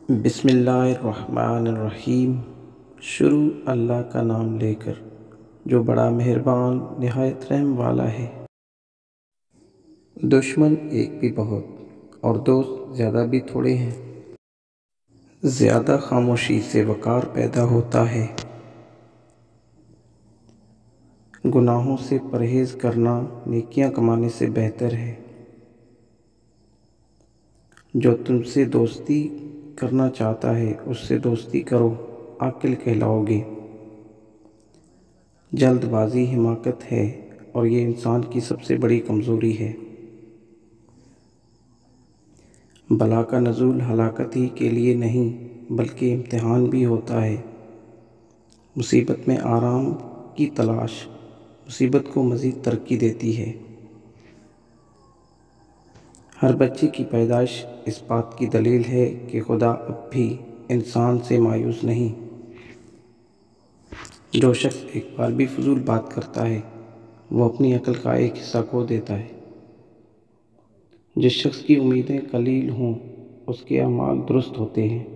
بسم اللہ الرحمن الرحیم۔ شروع اللہ کا نام لے کر جو بڑا مہربان نہایت رحم والا ہے۔ دشمن ایک بھی بہت اور دوست زیادہ بھی تھوڑے ہیں۔ زیادہ خاموشی سے وقار پیدا ہوتا ہے۔ گناہوں سے پرہیز کرنا نیکیاں کمانے سے بہتر ہے۔ جو تم سے دوستی کرنا چاہتا ہے اس سے دوستی کرو، عاقل کہلاؤ گے۔ جلد بازی حماقت ہے اور یہ انسان کی سب سے بڑی کمزوری ہے۔ بلا کا نزول ہلاکت ہی کے لیے نہیں بلکہ امتحان بھی ہوتا ہے۔ مصیبت میں آرام کی تلاش مصیبت کو مزید ترقی دیتی ہے۔ ہر بچے کی پیدائش اس بات کی دلیل ہے کہ خدا اب بھی انسان سے مایوس نہیں۔ جو شخص ایک بار بھی فضول بات کرتا ہے وہ اپنی عقل کا ایک حصہ کھو دیتا ہے۔ جس شخص کی امیدیں قلیل ہوں اس کے اعمال درست ہوتے ہیں۔